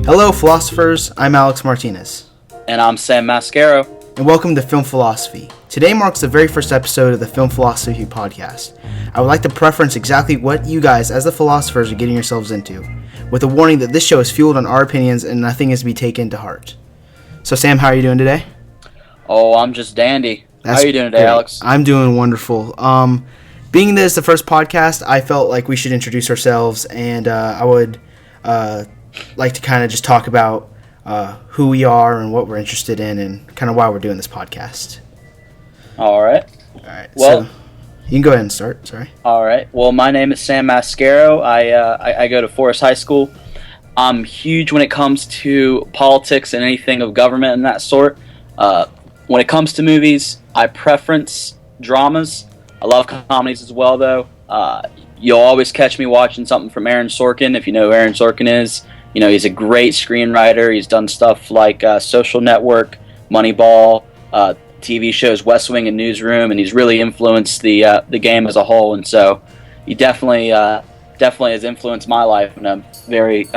Hello, philosophers. I'm Alex Martinez. And I'm Sam Mascaro. And welcome to Film Philosophy. Today marks the very first episode of the Film Philosophy podcast. I would like to preference exactly what you guys, as the philosophers, are getting yourselves into, with a warning that this show is fueled on our opinions and nothing is to be taken to heart. So, Sam, how are you doing today? Oh, I'm just dandy. How are you doing today, great. Alex? I'm doing wonderful. Being this the first podcast, I felt like we should introduce ourselves, and I would like to kind of just talk about who we are and what we're interested in and kind of why we're doing this podcast. All right. Well, so you can go ahead and start. Sorry. All right. Well, my name is Sam Mascaro. I go to Forest High School. I'm huge when it comes to politics and anything of government and that sort. When it comes to movies, I preference dramas. I love comedies as well, though. You'll always catch me watching something from Aaron Sorkin, if you know who Aaron Sorkin is. You know, he's a great screenwriter. He's done stuff like Social Network, Moneyball, TV shows West Wing and Newsroom, and he's really influenced the game as a whole. And so he definitely has influenced my life in a very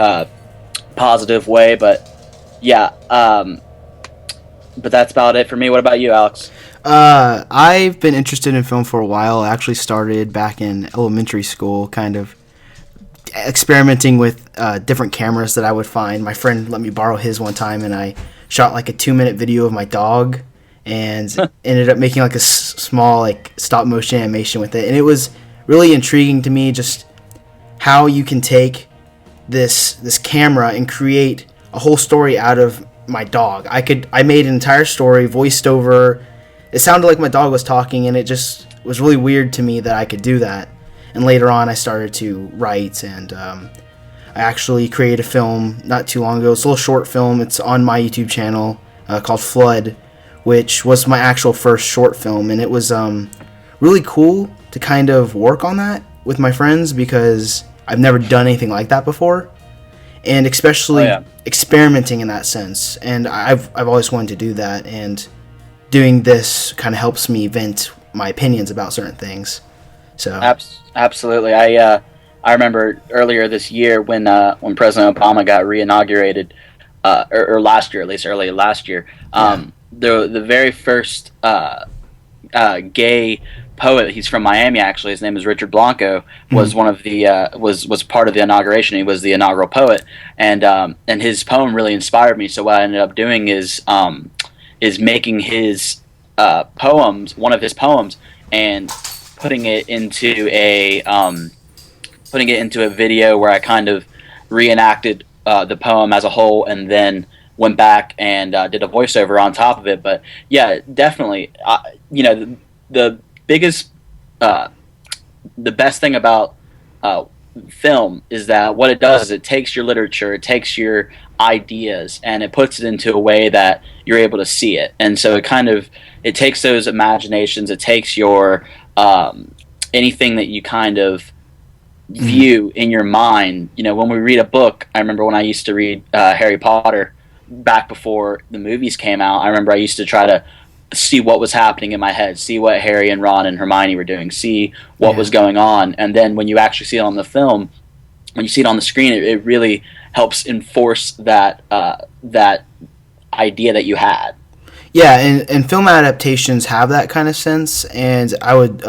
positive way. But yeah, but that's about it for me. What about you, Alex? I've been interested in film for a while. I actually started back in elementary school, kind of experimenting with different cameras that I would find. My friend let me borrow his one time, and I shot like a 2-minute video of my dog and ended up making like a small like stop motion animation with it. And it was really intriguing to me just how you can take this camera and create a whole story out of my dog. I made an entire story voiced over. It sounded like my dog was talking, and it just was really weird to me that I could do that. And later on, I started to write, and I actually created a film not too long ago. It's a little short film. It's on my YouTube channel called Flood, which was my actual first short film. And it was really cool to kind of work on that with my friends because I've never done anything like that before. And especially experimenting in that sense. And I've always wanted to do that, and doing this kind of helps me vent my opinions about certain things. So absolutely, I remember earlier this year when President Obama got reinaugurated, or last year, at least earlier last year. The very first gay poet. He's from Miami, actually. His name is Richard Blanco. Was one of the was part of the inauguration. He was the inaugural poet, and his poem really inspired me. So what I ended up doing is making his poems, one of his poems, and putting it into a video where I kind of reenacted the poem as a whole, and then went back and did a voiceover on top of it. But yeah, definitely, the biggest, the best thing about film is that what it does is it takes your literature, it takes your ideas, and it puts it into a way that you're able to see it. And so it takes those imaginations, it takes your anything that you kind of view in your mind. You know, when we read a book, I remember when I used to read Harry Potter back before the movies came out, I remember I used to try to see what was happening in my head, see what Harry and Ron and Hermione were doing, see what was going on. And then when you actually see it on the film, when you see it on the screen, it really helps enforce that that idea that you had. Yeah, and film adaptations have that kind of sense, and I would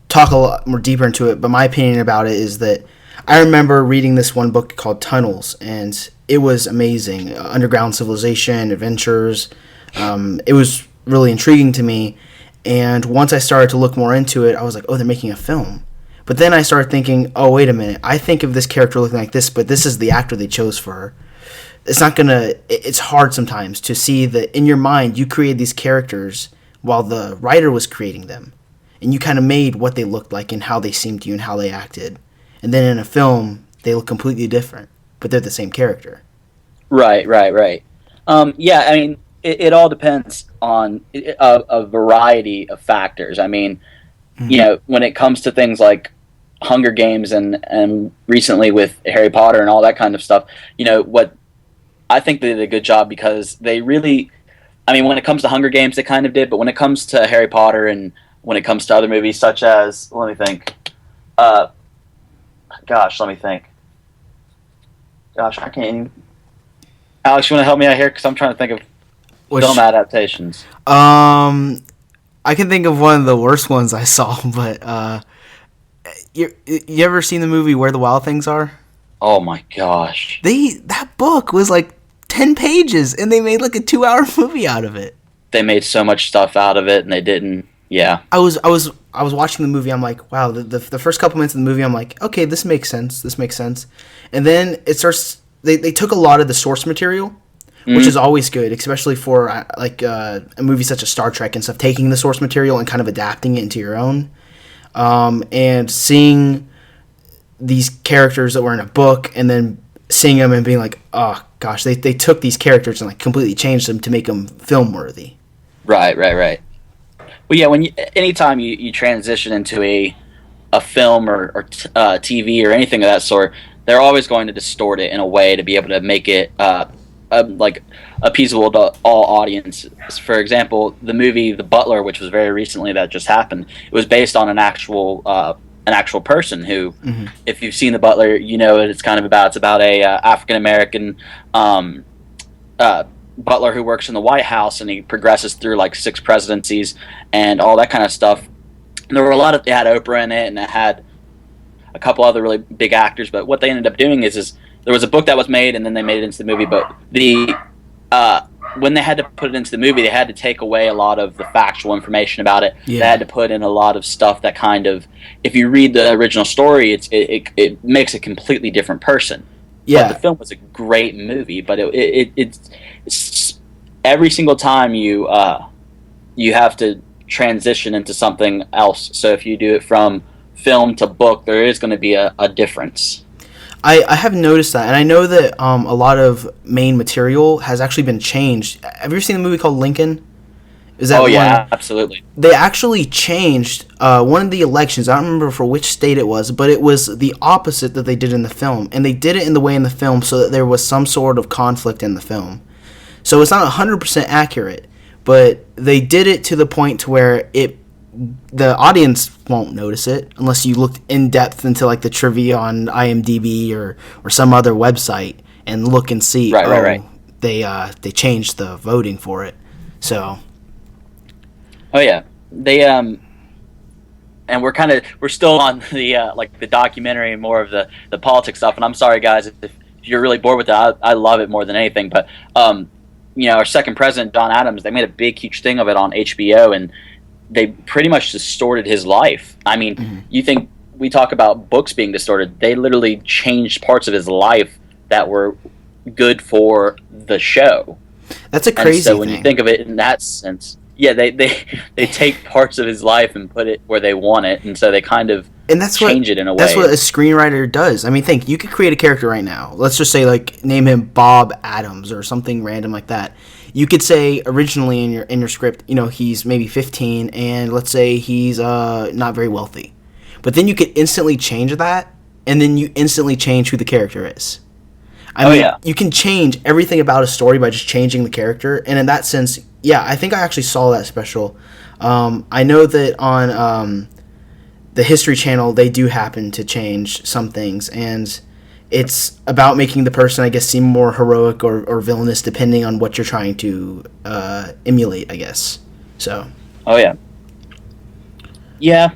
talk a lot more deeper into it, but my opinion about it is that I remember reading this one book called Tunnels, and it was amazing. Underground civilization, adventures. It was really intriguing to me, and once I started to look more into it, I was like, oh, they're making a film. But then I started thinking, oh, wait a minute, I think of this character looking like this, but this is the actor they chose for her. It's hard sometimes to see that in your mind you created these characters while the writer was creating them. And you kind of made what they looked like and how they seemed to you and how they acted. And then in a film, they look completely different, but they're the same character. Right. Yeah, I mean, it all depends on a variety of factors. I mean, when it comes to things like Hunger Games and recently with Harry Potter and all that kind of stuff, what I think they did a good job because they really, I mean, when it comes to Hunger Games, they kind of did, but when it comes to Harry Potter and when it comes to other movies such as, let me think, Gosh, I can't even. Alex, you want to help me out here because I'm trying to think of Which film adaptations. um, I can think of one of the worst ones I saw, but you ever seen the movie Where the Wild Things Are? Oh my gosh, That book was like 10 pages, and they made like a 2 hour movie out of it. they made so much stuff out of it and they didn't. Yeah, I was watching the movie. I'm like, wow. The first couple minutes of the movie, I'm like, okay, this makes sense. This makes sense. And then it starts. They took a lot of the source material, which is always good, especially for a movie such as Star Trek and stuff. Taking the source material and kind of adapting it into your own, and seeing these characters that were in a book, and then seeing them and being like, oh gosh, they took these characters and like completely changed them to make them film worthy. right. Well, yeah, anytime you transition into a film or TV or anything of that sort, they're always going to distort it in a way to be able to make it like appeasable to all audiences. For example, the movie The Butler, which was very recently that just happened, it was based on an actual person who, if you've seen The Butler, you know what it's kind of about. It's about a African American butler who works in the White House, and he progresses through like 6 presidencies and all that kind of stuff. And there were it had Oprah in it, and it had a couple other really big actors. But what they ended up doing is there was a book that was made, and then they made it into the movie. But when they had to put it into the movie, they had to take away a lot of the factual information about it. Yeah. They had to put in a lot of stuff that kind of, if you read the original story, it makes a completely different person. Yeah, but the film was a great movie, but it's every single time you have to transition into something else. So if you do it from film to book, there is going to be a difference. I have noticed that, and I know that a lot of main material has actually been changed. Have you ever seen a movie called Lincoln? Is that yeah, absolutely. They actually changed one of the elections. I don't remember for which state it was, but it was the opposite that they did in the film. And they did it in the way in the film so that there was some sort of conflict in the film. So it's not 100% accurate, but they did it to the point to where the audience won't notice it unless you looked in depth into like the trivia on IMDb or some other website and look and see. Right. They changed the voting for it. So. Oh yeah, they and we're still on the like the documentary, more of the politics stuff. And I'm sorry, guys, if you're really bored with it, I love it more than anything. But our second president, John Adams, they made a big, huge thing of it on HBO, and they pretty much distorted his life. I mean, you think we talk about books being distorted? They literally changed parts of his life that were good for the show. That's a crazy thing. So when you think of it in that sense. Yeah, they take parts of his life and put it where they want it, and so they kind of change it in a way. That's what a screenwriter does. I mean, you could create a character right now. Let's just say, like, name him Bob Adams or something random like that. You could say originally in your script, he's maybe 15, and let's say he's not very wealthy. But then you could instantly change that, and then you instantly change who the character is. I mean, you can change everything about a story by just changing the character, and in that sense, yeah, I think I actually saw that special. I know that on the History Channel, they do happen to change some things, and it's about making the person, I guess, seem more heroic or villainous, depending on what you're trying to emulate, I guess. So. Oh yeah. Yeah.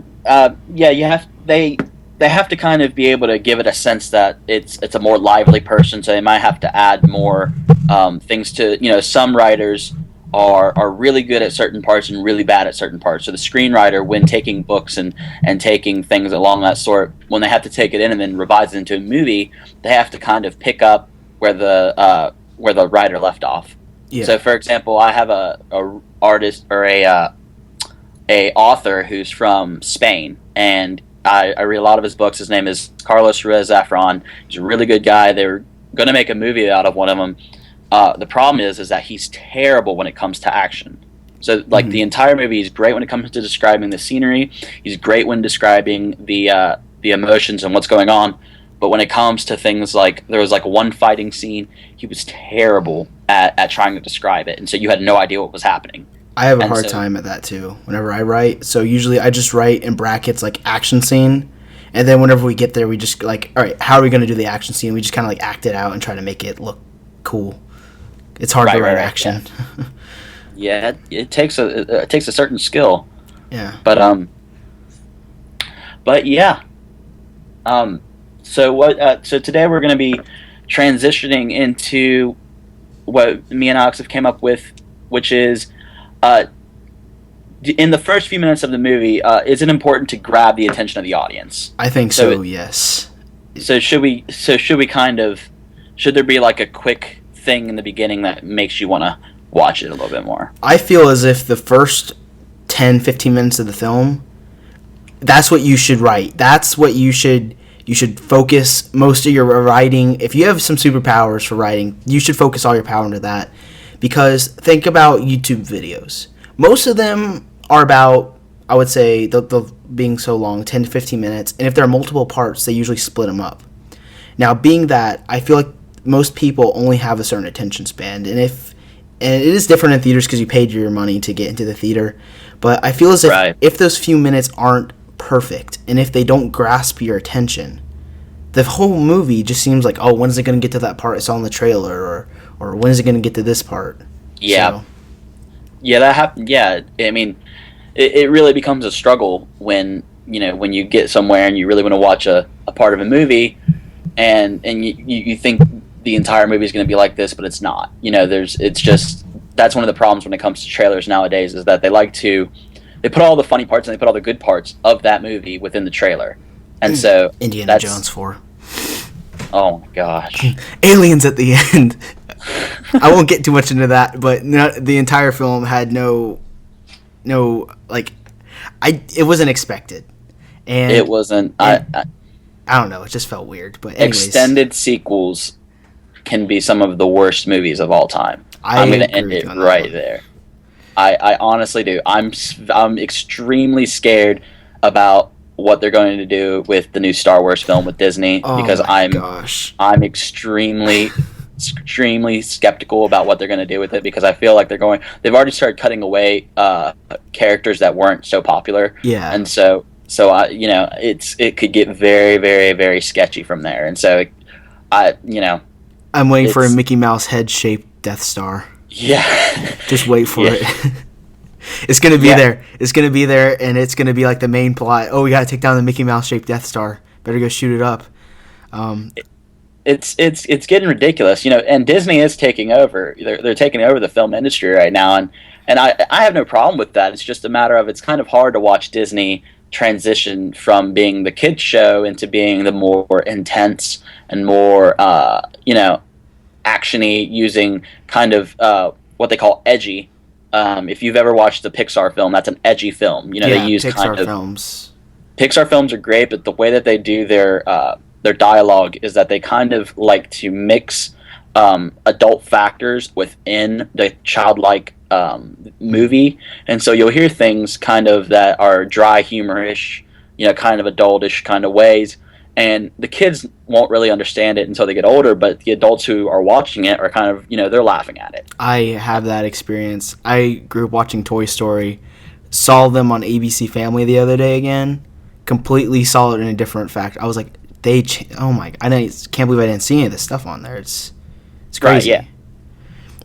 They have to kind of be able to give it a sense that it's a more lively person, so they might have to add more things to. Some writers are really good at certain parts and really bad at certain parts. So the screenwriter, when taking books and taking things along that sort, when they have to take it in and then revise it into a movie, they have to kind of pick up where the writer left off. Yeah. So for example, I have a artist or a author who's from Spain, and I read a lot of his books. His name is Carlos Ruiz Zafran. He's a really good guy. They were going to make a movie out of one of them. The problem is that he's terrible when it comes to action. So, like, the entire movie, he's great when it comes to describing the scenery. He's great when describing the emotions and what's going on. But when it comes to things like, there was like one fighting scene, he was terrible at trying to describe it. And so you had no idea what was happening. I have a hard time at that too, whenever I write. So usually I just write in brackets like action scene. And then whenever we get there, we just like, all right, how are we going to do the action scene? We just kind of like act it out and try to make it look cool. It's hard to Right, write right, right. action. Yeah, it takes a certain skill. Yeah. But but yeah. Um, so what? So today we're going to be transitioning into what me and Alex have came up with, which is uh, in the first few minutes of the movie, is it important to grab the attention of the audience? I think So, so, yes. so should we? So should we kind of? Should there be like a quick thing in the beginning that makes you want to watch it a little bit more? I feel as if the first 10, 15 minutes of the film, that's what you should write. That's what you should focus most of your writing. If you have some superpowers for writing, you should focus all your power into that. Because think about YouTube videos. Most of them are about, I would say, the being so long, 10 to 15 minutes. And if there are multiple parts, they usually split them up. Now, being that, I feel like most people only have a certain attention span. And it is different in theaters because you paid your money to get into the theater. But I feel as if Right. if those few minutes aren't perfect, and if they don't grasp your attention, the whole movie just seems like, oh, when is it going to get to that part I saw in the trailer, or when is it going to get to this part? Yeah, So, yeah, that happened. Yeah, I mean, it really becomes a struggle when when you get somewhere and you really want to watch a part of a movie, and you think the entire movie is going to be like this, but it's not. It's just that's one of the problems when it comes to trailers nowadays is that they put all the funny parts and they put all the good parts of that movie within the trailer, and so Indiana Jones 4. Oh my gosh, Aliens at the end. I won't get too much into that, but the entire film had no like, it wasn't expected, and it wasn't. I don't know. It just felt weird. But anyways, Extended sequels can be some of the worst movies of all time. I'm going to end it right there. I honestly do. I'm extremely scared about what they're going to do with the new Star Wars film with Disney because I'm extremely skeptical about what they're going to do with it because I feel like they've already started cutting away characters that weren't so popular. Yeah. And so it could get very, very, very sketchy from there. And so I'm waiting for a Mickey Mouse head-shaped Death Star. Yeah. Just wait for it. It's going to be there. It's going to be there, and it's going to be like the main plot. Oh, we got to take down the Mickey Mouse-shaped Death Star. Better go shoot it up. It's getting ridiculous, and Disney is taking over. They're taking over the film industry right now, and I have no problem with that. It's just a matter of it's kind of hard to watch Disney transition from being the kids show into being the more intense and more actiony, using kind of what they call edgy. If you've ever watched the Pixar film, that's an edgy film. They use Pixar films. Pixar films are great, but the way that they do their dialogue is that they kind of like to mix adult factors within the childlike movie, and so you'll hear things kind of that are dry, humorish, kind of adultish kind of ways, and the kids won't really understand it until they get older, but the adults who are watching it are kind of, they're laughing at it. I have that experience. I grew up watching Toy Story, saw them on ABC Family the other day again, completely saw it in a different fact. I was like, oh my, can't believe I didn't see any of this stuff on there. It's crazy. Right,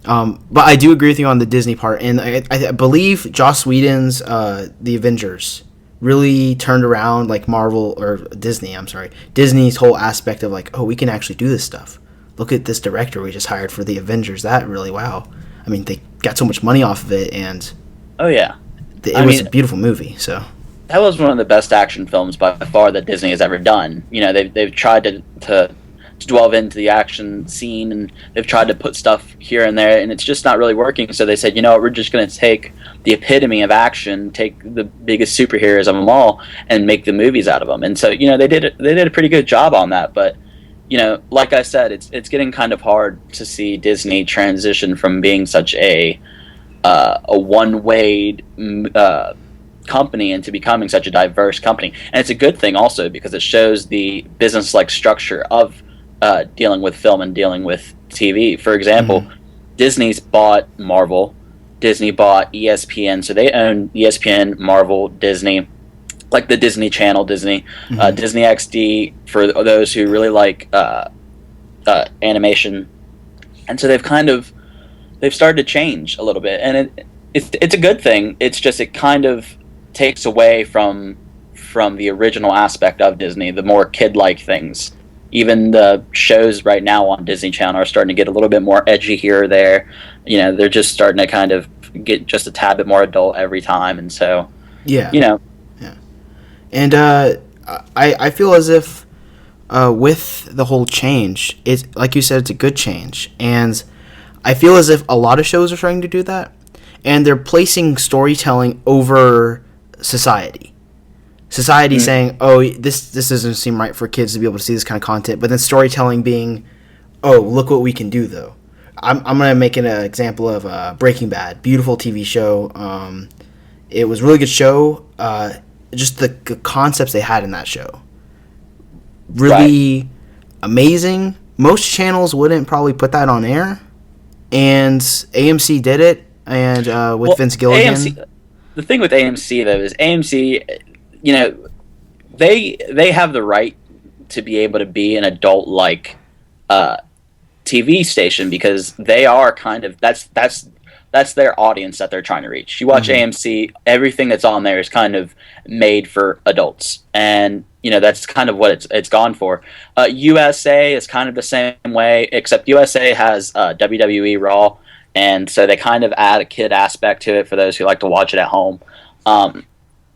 yeah. But I do agree with you on the Disney part, and I believe Joss Whedon's The Avengers really turned around like Marvel or Disney. I'm sorry, Disney's whole aspect of like, oh, we can actually do this stuff. Look at this director we just hired for The Avengers. That really, wow. I mean, they got so much money off of it, and oh yeah, it was a beautiful movie. So that was one of the best action films by far that Disney has ever done. They've tried to delve into the action scene, and they've tried to put stuff here and there, and it's just not really working. So they said, we're just going to take the epitome of action, take the biggest superheroes of them all, and make the movies out of them. And so they did a pretty good job on that. But like I said, it's getting kind of hard to see Disney transition from being such a one-way company into becoming such a diverse company. And it's a good thing also because it shows the business-like structure of dealing with film and dealing with TV. For example, Disney's bought Marvel, Disney bought ESPN, so they own ESPN, Marvel, Disney, like the Disney Channel, Disney XD for those who really like animation. And so they've kind of they've started to change a little bit, and it's a good thing. It's just it kind of takes away from the original aspect of Disney, the more kid-like things. Even the shows right now on Disney Channel are starting to get a little bit more edgy here or there. You know, they're just starting to kind of get just a tad bit more adult every time, and so Yeah, you know, yeah. And I feel as if with the whole change, it's like you said, it's a good change, and I feel as if a lot of shows are starting to do that, and they're placing storytelling over society. Society saying, "Oh, this doesn't seem right for kids to be able to see this kind of content," but then storytelling being, "Oh, look what we can do, though." I'm gonna make an example of Breaking Bad, beautiful TV show. It was a really good show. Just the concepts they had in that show, really right. amazing. Most channels wouldn't probably put that on air, and AMC did it, and with Well, Vince Gilligan. AMC. The thing with AMC though is AMC, you know, they have the right to be able to be an adult like uh, TV station because they are kind of that's their audience that they're trying to reach. You watch Mm-hmm. AMC, everything that's on there is kind of made for adults, and you know that's kind of what it's gone for. USA is kind of the same way, except USA has WWE Raw, and so they kind of add a kid aspect to it for those who like to watch it at home. Um,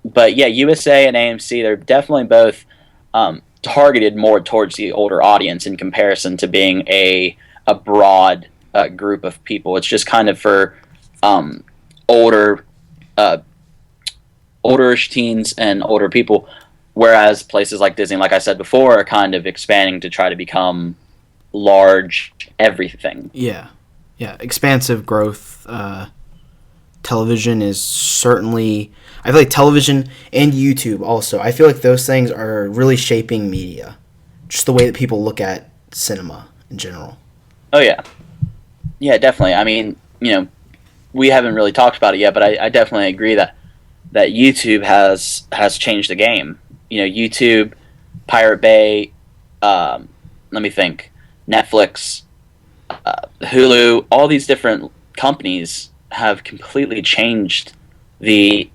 but yeah, USA and AMC, they're definitely both targeted more towards the older audience in comparison to being a broad group of people. It's just kind of for um, older uh, olderish teens and older people, whereas places like Disney, like I said before, are kind of expanding to try to become large everything. Yeah, yeah, expansive growth. Television is certainly. I feel like television and YouTube also. I feel like those things are really shaping media, just the way that people look at cinema in general. Oh yeah, yeah, definitely. I mean, you know, we haven't really talked about it yet, but I definitely agree that YouTube has changed the game. You know, YouTube, Pirate Bay, let me think, Netflix, Hulu, all these different companies have completely changed the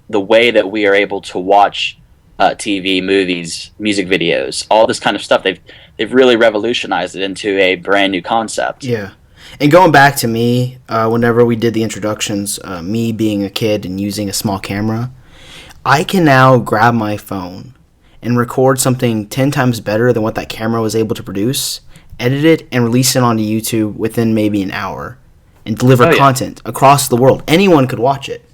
the way that we are able to watch TV, movies, music videos, all this kind of stuff. They've really revolutionized it into a brand new concept. Yeah. And going back to me, whenever we did the introductions, me being a kid and using a small camera, I can now grab my phone and record something 10 times better than what that camera was able to produce, edit it, and release it onto YouTube within maybe an hour and deliver Oh yeah. content across the world. Anyone could watch it.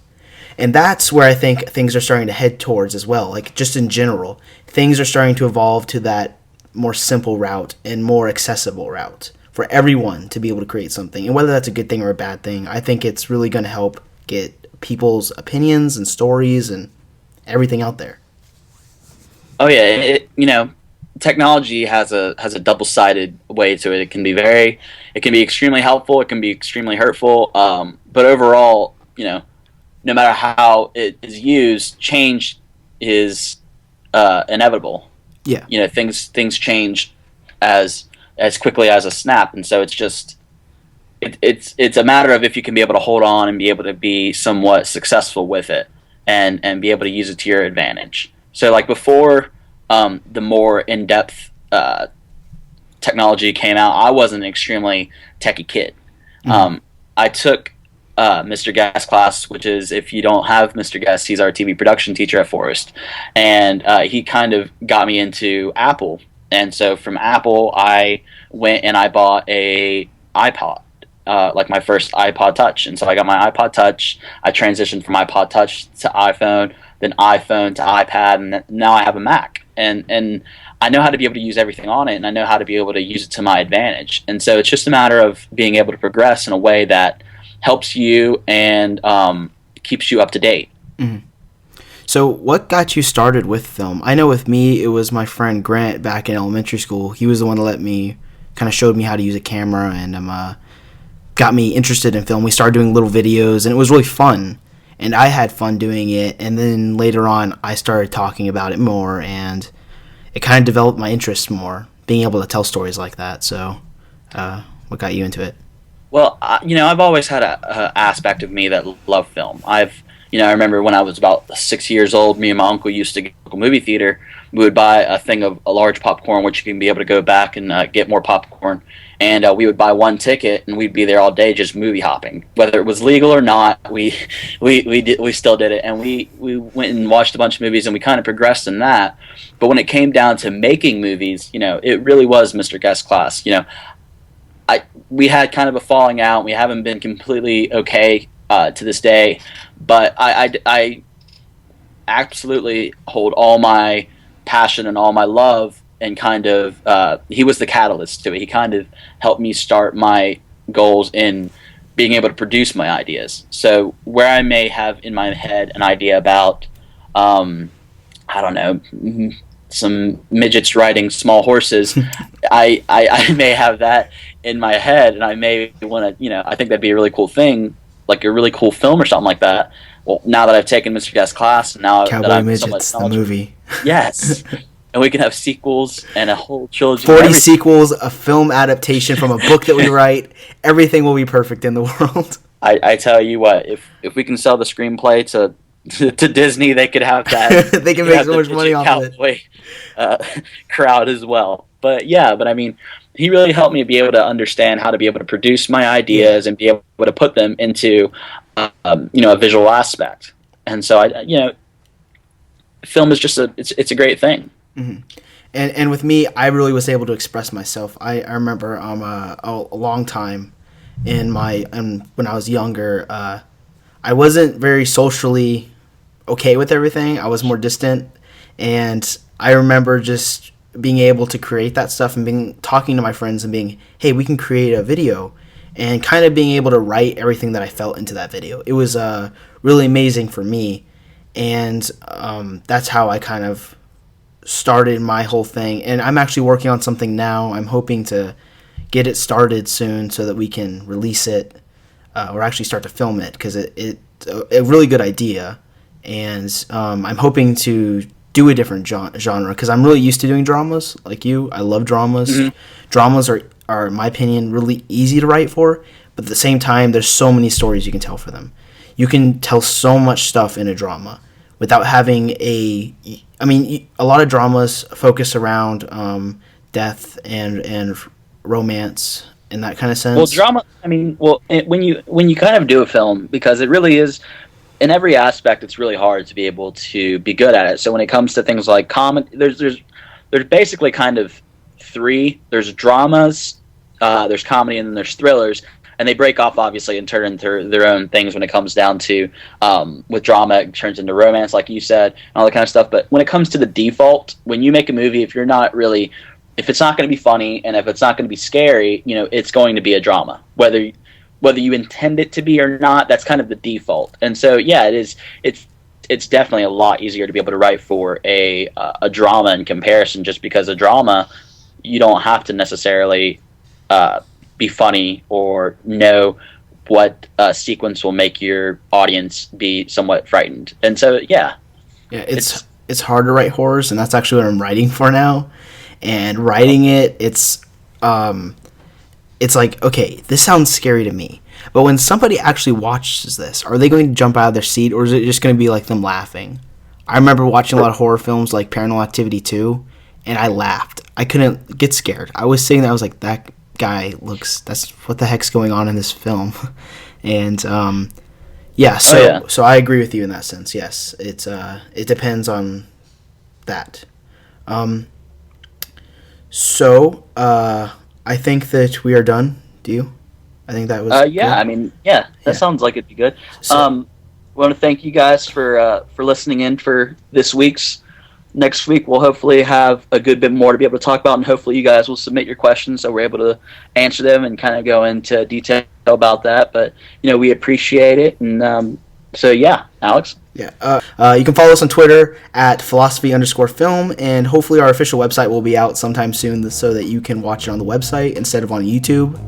And that's where I think things are starting to head towards as well. Like, just in general, things are starting to evolve to that more simple route and more accessible route for everyone to be able to create something. And whether that's a good thing or a bad thing, I think it's really going to help get people's opinions and stories and everything out there. Oh yeah. You know, technology has a double sided way to it. It can be extremely helpful. It can be extremely hurtful. But overall, you know, no matter how it is used, change is inevitable. Yeah. You know, things change as quickly as a snap, and so it's just it's a matter of if you can be able to hold on and be able to be somewhat successful with it, and be able to use it to your advantage. So like before, the more in depth technology came out, I wasn't an extremely techie kid. I took Mr. Guest class, which is, if you don't have Mr. Guest, he's our TV production teacher at Forest, and he kind of got me into Apple. And so from Apple, I went and I bought a iPod, like my first iPod Touch. And so I got my iPod Touch. I transitioned from iPod Touch to iPhone, then iPhone to iPad, and now I have a Mac. And I know how to be able to use everything on it, and I know how to be able to use it to my advantage. And so it's just a matter of being able to progress in a way that helps you and keeps you up to date. Mm-hmm. So what got you started with film? I know with me, it was my friend Grant back in elementary school. He was the one that kind of showed me how to use a camera and got me interested in film. We started doing little videos, and it was really fun. And I had fun doing it. And then later on, I started talking about it more, and it kind of developed my interest more, being able to tell stories like that. So what got you into it? Well, I've always had a aspect of me that loved film. I remember when I was about 6 years old, me and my uncle used to go to a movie theater. We would buy a thing of a large popcorn, which you can be able to go back and get more popcorn. And we would buy one ticket, and we'd be there all day just movie hopping, whether it was legal or not. We still did it, and we went and watched a bunch of movies, and we kind of progressed in that. But when it came down to making movies, it really was Mr. Guest Class. We had kind of a falling out. We haven't been completely okay to this day, but I absolutely hold all my passion and all my love, and kind of he was the catalyst to it. He kind of helped me start my goals in being able to produce my ideas. So where I may have in my head an idea about I don't know, some midgets riding small horses, I may have that in my head, and I may want to, I think that'd be a really cool thing, like a really cool film or something like that. Well, now that I've taken Mr. Guest Class, now Cowboy that I'm Midgets, somewhat the movie. yes, and we can have sequels and a whole trilogy. 40 sequels, a film adaptation from a book that we write. Everything will be perfect in the world. I tell you what, if we can sell the screenplay to Disney, they could have that. They can make so much money off of it. Crowd as well. But I mean, he really helped me be able to understand how to be able to produce my ideas and be able to put them into a visual aspect. And so film is just it's a great thing. Mm-hmm. And with me, I really was able to express myself. I remember a long time when I was younger, I wasn't very socially okay with everything. I was more distant, and I remember just being able to create that stuff and talking to my friends and being, hey, we can create a video, and kind of being able to write everything that I felt into that video. It was really amazing for me, and that's how I kind of started my whole thing. And I'm actually working on something now. I'm hoping to get it started soon so that we can release it or actually start to film it, because it's a really good idea. And I'm hoping to do a different genre, because I'm really used to doing dramas like you. I love dramas. Mm-hmm. Dramas are, in my opinion, really easy to write for, but at the same time, there's so many stories you can tell for them. You can tell so much stuff in a drama without having a lot of dramas focus around death and romance in that kind of sense. Well, drama, when you kind of do a film, because it really is, in every aspect, it's really hard to be able to be good at it. So when it comes to things like comedy, there's basically kind of three. There's dramas, there's comedy, and then there's thrillers. And they break off, obviously, and turn into their own things when it comes down to, with drama, it turns into romance, like you said, and all that kind of stuff. But when it comes to the default, when you make a movie, if it's not going to be funny, and if it's not going to be scary, it's going to be a drama. Whether you intend it to be or not, that's kind of the default. And so, yeah, it is. It's definitely a lot easier to be able to write for a drama in comparison, just because a drama, you don't have to necessarily be funny or know what sequence will make your audience be somewhat frightened. And so, yeah, it's hard to write horrors, and that's actually what I'm writing for now. And writing it's like, okay, this sounds scary to me, but when somebody actually watches this, are they going to jump out of their seat, or is it just going to be like them laughing? I remember watching a lot of horror films like Paranormal Activity 2, and I laughed. I couldn't get scared. I was sitting there, I was like, that guy that's what the heck's going on in this film. And so I agree with you in that sense. Yes, it depends on that. So I think that we are done. Do you? I think that was good. That sounds like it'd be good. I want to thank you guys for listening in for this week's. Next week, we'll hopefully have a good bit more to be able to talk about, and hopefully you guys will submit your questions so we're able to answer them and kind of go into detail about that. But, we appreciate it. And Alex? Yeah. You can follow us on Twitter at philosophy_film, and hopefully our official website will be out sometime soon so that you can watch it on the website instead of on YouTube.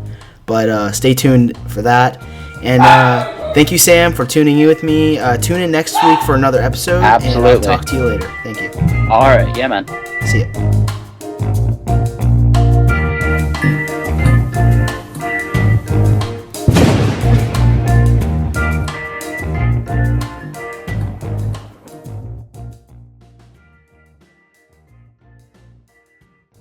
But stay tuned for that. And thank you, Sam, for tuning in with me. Tune in next week for another episode. Absolutely. And I'll talk to you later. Thank you. All right. Yeah, man. See ya.